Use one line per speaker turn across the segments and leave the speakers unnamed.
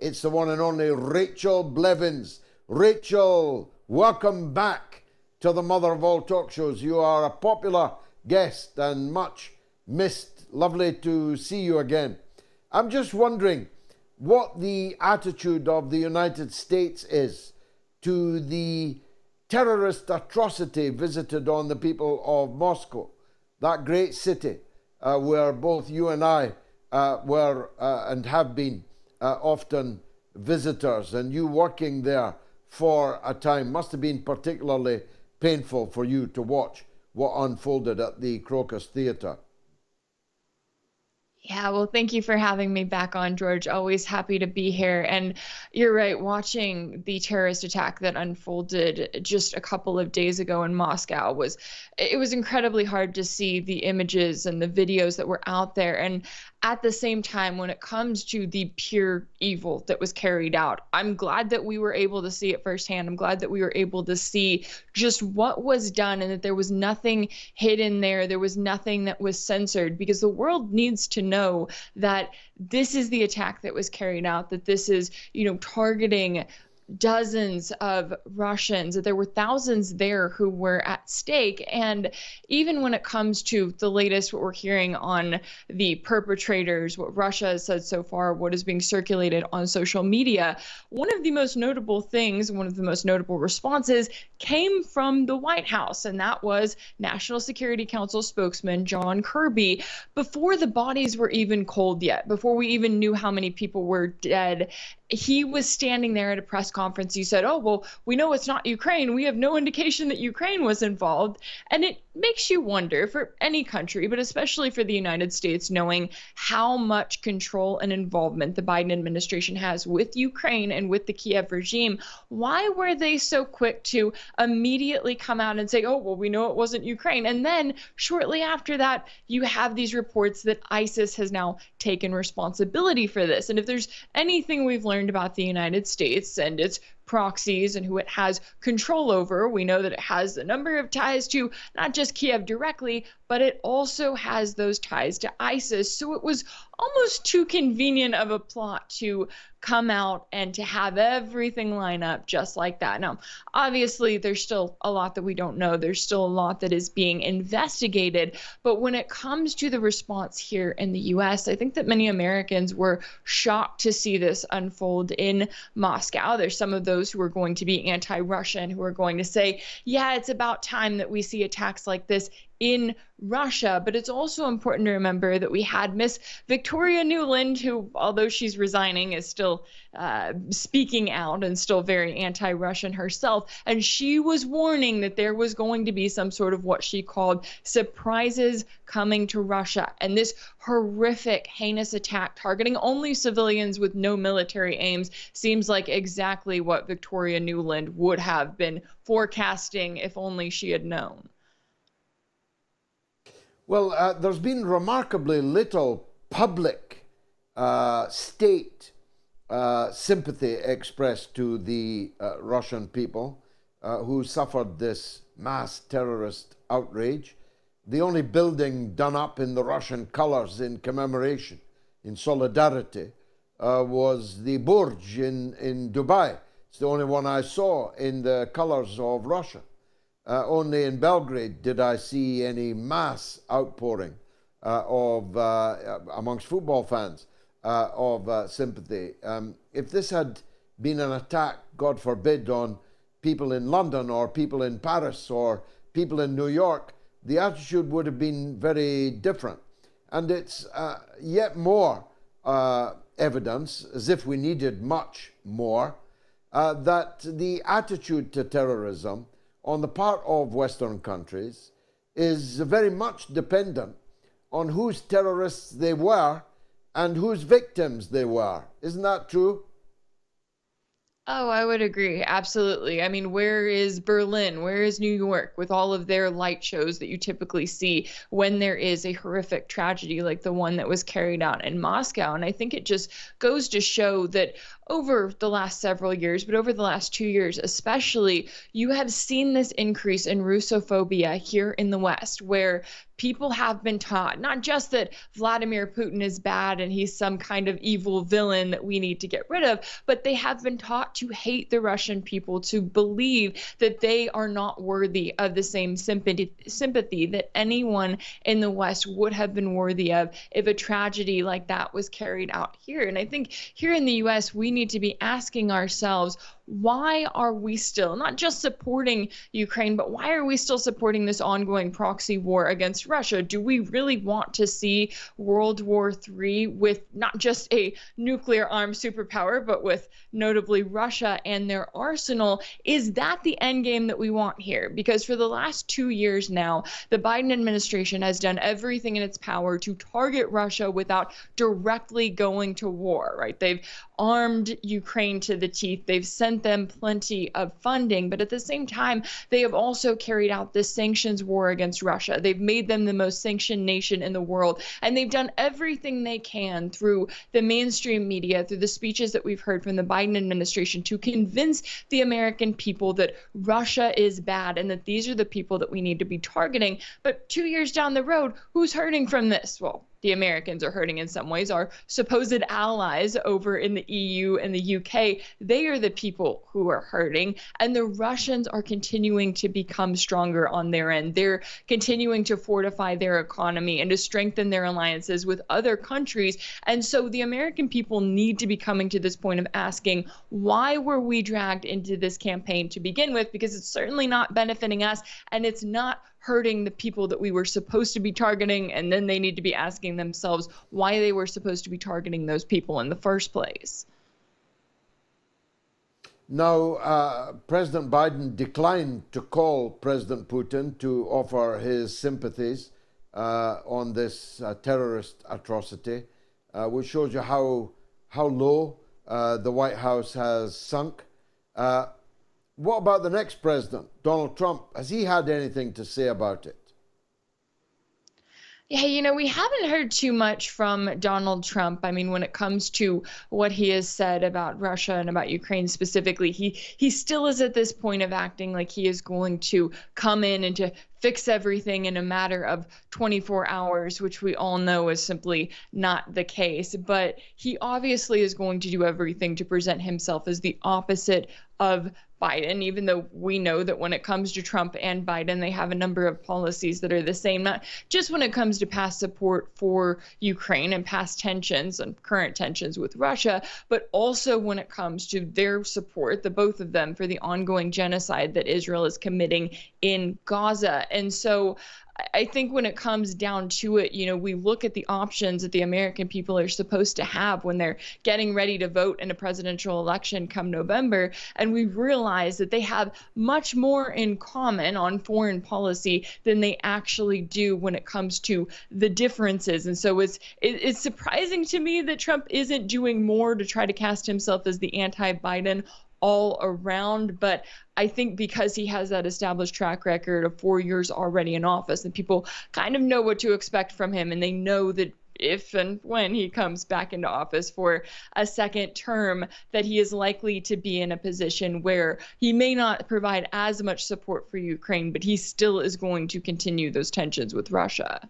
It's the one and only Rachel Blevins. Rachel, welcome back to the mother of all talk shows. You are a popular guest and much missed. Lovely to see you again. I'm just wondering what the attitude of the United States is to the terrorist atrocity visited on the people of Moscow, that great city where both you and I were and have been often visitors, and you working there for a time must have been particularly painful for you to watch what unfolded at the Crocus Theatre.
Yeah, well, thank you for having me back on, George. Always happy to be here. And you're right, watching the terrorist attack that unfolded just a couple of days ago in Moscow was incredibly hard to see the images and the videos that were out there. And at the same time, when it comes to the pure evil that was carried out, I'm glad that we were able to see it firsthand. I'm glad that we were able to see just what was done and that there was nothing hidden there. There was nothing that was censored, because the world needs to know that this is the attack that was carried out, that this is, targeting dozens of Russians, that there were thousands there who were at stake. And even when it comes to the latest, what we're hearing on the perpetrators, what Russia has said so far, what is being circulated on social media, one of the most notable things, one of the most notable responses came from the White House, and that was National Security Council spokesman John Kirby. Before the bodies were even cold yet, before we even knew how many people were dead, he was standing there at a press conference. He said, "Oh, well, we know it's not Ukraine. We have no indication that Ukraine was involved." And it makes you wonder, for any country, but especially for the United States, knowing how much control and involvement the Biden administration has with Ukraine and with the Kiev regime, why were they so quick to immediately come out and say, "Oh, well, we know it wasn't Ukraine"? And then shortly after that, you have these reports that ISIS has now taken responsibility for this. And if there's anything we've learned about the United States and its proxies and who it has control over, we know that it has a number of ties to not just Kiev directly, but it also has those ties to ISIS. So it was almost too convenient of a plot to come out and to have everything line up just like that. Now, obviously, there's still a lot that we don't know. There's still a lot that is being investigated. But when it comes to the response here in the US, I think that many Americans were shocked to see this unfold in Moscow. There's some of those who are going to be anti-Russian, who are going to say, yeah, it's about time that we see attacks like this in Russia. But it's also important to remember that we had Miss Victoria Nuland, who, although she's resigning, is still speaking out and still very anti-Russian herself. And she was warning that there was going to be some sort of what she called surprises coming to Russia. And this horrific, heinous attack targeting only civilians with no military aims seems like exactly what Victoria Nuland would have been forecasting if only she had known.
Well, there's been remarkably little public state sympathy expressed to the Russian people who suffered this mass terrorist outrage. The only building done up in the Russian colors in commemoration, in solidarity, was the Burj in Dubai. It's the only one I saw in the colors of Russia. Only in Belgrade did I see any mass outpouring amongst football fans of sympathy. If this had been an attack, God forbid, on people in London or people in Paris or people in New York, the attitude would have been very different. And it's yet more evidence, as if we needed much more, that the attitude to terrorism on the part of Western countries is very much dependent on whose terrorists they were and whose victims they were. Isn't that true?
Oh, I would agree. Absolutely. I mean, where is Berlin? Where is New York with all of their light shows that you typically see when there is a horrific tragedy like the one that was carried out in Moscow? And I think it just goes to show that over the last several years, but over the last 2 years especially, you have seen this increase in Russophobia here in the West, where people have been taught not just that Vladimir Putin is bad and he's some kind of evil villain that we need to get rid of, but they have been taught to hate the Russian people, to believe that they are not worthy of the same sympathy that anyone in the West would have been worthy of if a tragedy like that was carried out here. And I think here in the US, we need to be asking ourselves, why are we still not just supporting Ukraine, but why are we still supporting this ongoing proxy war against Russia? Do we really want to see World War III with not just a nuclear armed superpower, but with notably Russia and their arsenal? Is that the end game that we want here? Because for the last 2 years now, the Biden administration has done everything in its power to target Russia without directly going to war, right? They've armed Ukraine to the teeth. They've sent them plenty of funding, but at the same time, they have also carried out this sanctions war against Russia. They've made them the most sanctioned nation in the world, and they've done everything they can through the mainstream media, through the speeches that we've heard from the Biden administration, to convince the American people that Russia is bad and that these are the people that we need to be targeting. But 2 years down the road, who's hurting from this? Well, the Americans are hurting in some ways. Our supposed allies over in the EU and the UK, they are the people who are hurting. And the Russians are continuing to become stronger on their end. They're continuing to fortify their economy and to strengthen their alliances with other countries. And so the American people need to be coming to this point of asking, why were we dragged into this campaign to begin with? Because it's certainly not benefiting us, and it's not hurting the people that we were supposed to be targeting. And then they need to be asking themselves why they were supposed to be targeting those people in the first place.
Now, President Biden declined to call President Putin to offer his sympathies on this terrorist atrocity, which shows you how low the White House has sunk. What about the next president, Donald Trump? Has he had anything to say about it?
Yeah, we haven't heard too much from Donald Trump. I mean, when it comes to what he has said about Russia and about Ukraine specifically, he still is at this point of acting like he is going to come in and to fix everything in a matter of 24 hours, which we all know is simply not the case. But he obviously is going to do everything to present himself as the opposite of Biden, even though we know that when it comes to Trump and Biden, they have a number of policies that are the same, not just when it comes to past support for Ukraine and past tensions and current tensions with Russia, but also when it comes to their support, the both of them, for the ongoing genocide that Israel is committing in Gaza. And so I think when it comes down to it, we look at the options that the American people are supposed to have when they're getting ready to vote in a presidential election come November, and we realize that they have much more in common on foreign policy than they actually do when it comes to the differences. And so it's surprising to me that Trump isn't doing more to try to cast himself as the anti-Biden all around. But I think because he has that established track record of 4 years already in office, and people kind of know what to expect from him, and they know that if and when he comes back into office for a second term, that he is likely to be in a position where he may not provide as much support for Ukraine, but he still is going to continue those tensions with Russia.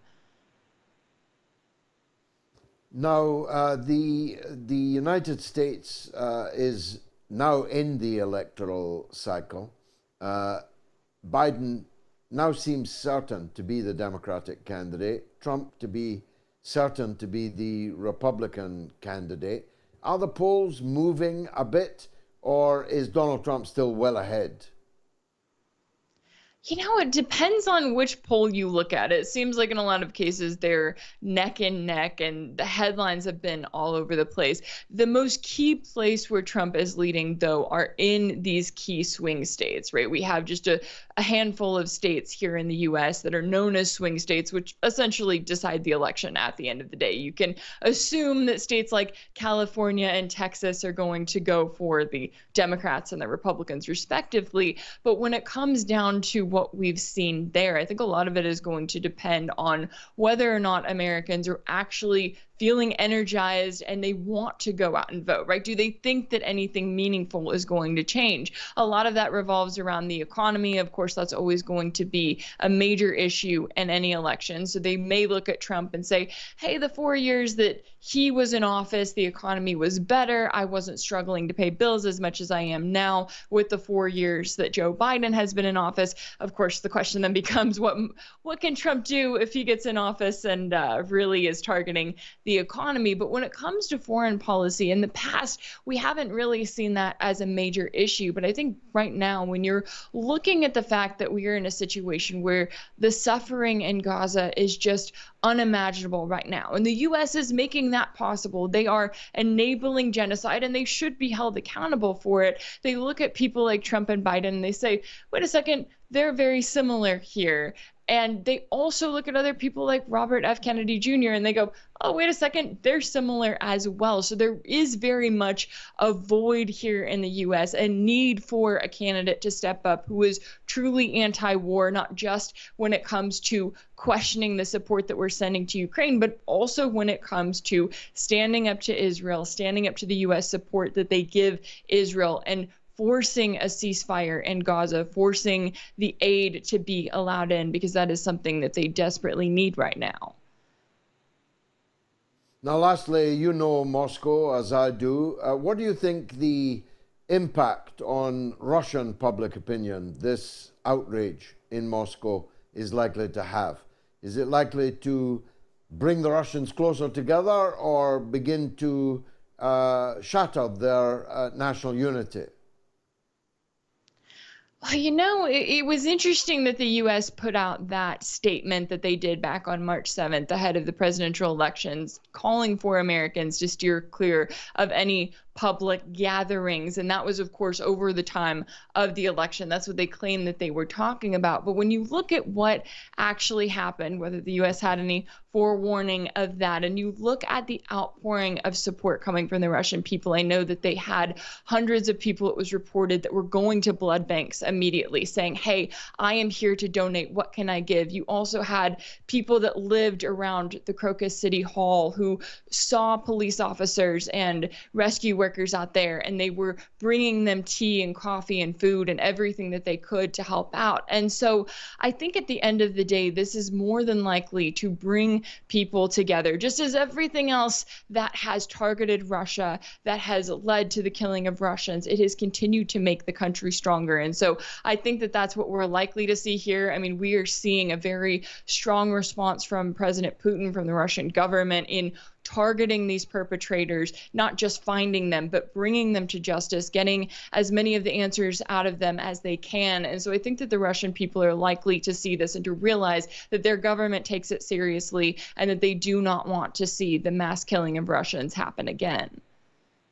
Now, the United States is now in the electoral cycle. Biden now seems certain to be the Democratic candidate, Trump to be certain to be the Republican candidate. Are the polls moving a bit, or is Donald Trump still well ahead?
It depends on which poll you look at. It seems like in a lot of cases they're neck and neck, and the headlines have been all over the place. The most key place where Trump is leading, though, are in these key swing states, right? We have just a handful of states here in the U.S. that are known as swing states, which essentially decide the election at the end of the day. You can assume that states like California and Texas are going to go for the Democrats and the Republicans respectively. But when it comes down to what we've seen there, I think a lot of it is going to depend on whether or not Americans are actually feeling energized and they want to go out and vote, right? Do they think that anything meaningful is going to change? A lot of that revolves around the economy. Of course, that's always going to be a major issue in any election. So they may look at Trump and say, hey, the 4 years that he was in office, the economy was better. I wasn't struggling to pay bills as much as I am now with the 4 years that Joe Biden has been in office. Of course, the question then becomes, what can Trump do if he gets in office and really is targeting the economy? But when it comes to foreign policy, in the past, we haven't really seen that as a major issue. But I think right now, when you're looking at the fact that we are in a situation where the suffering in Gaza is just unimaginable right now, and the U.S. is making that possible. They are enabling genocide, and they should be held accountable for it. They look at people like Trump and Biden, and they say, wait a second, they're very similar here. And they also look at other people like Robert F. Kennedy Jr. and they go, oh, wait a second, they're similar as well. So there is very much a void here in the U.S., a need for a candidate to step up who is truly anti-war, not just when it comes to questioning the support that we're sending to Ukraine, but also when it comes to standing up to Israel, standing up to the U.S. support that they give Israel, and forcing a ceasefire in Gaza, forcing the aid to be allowed in, because that is something that they desperately need right now.
Now, lastly, you know Moscow as I do. What do you think the impact on Russian public opinion this outrage in Moscow is likely to have? Is it likely to bring the Russians closer together or begin to shatter their national unity?
Well, you know, it was interesting that the U.S. put out that statement that they did back on March 7th ahead of the presidential elections, calling for Americans to steer clear of any public gatherings. And that was, of course, over the time of the election. That's what they claimed that they were talking about. But when you look at what actually happened, whether the U.S. had any forewarning of that, and you look at the outpouring of support coming from the Russian people, I know that they had hundreds of people, it was reported, that were going to blood banks immediately saying, hey, I am here to donate. What can I give? You also had people that lived around the Crocus City Hall who saw police officers and rescue workers out there, and they were bringing them tea and coffee and food and everything that they could to help out. And so I think at the end of the day, this is more than likely to bring people together, just as everything else that has targeted Russia, that has led to the killing of Russians, it has continued to make the country stronger. And so I think that that's what we're likely to see here. I mean, we are seeing a very strong response from President Putin, from the Russian government, in targeting these perpetrators, not just finding them, but bringing them to justice, getting as many of the answers out of them as they can. And so I think that the Russian people are likely to see this and to realize that their government takes it seriously and that they do not want to see the mass killing of Russians happen again.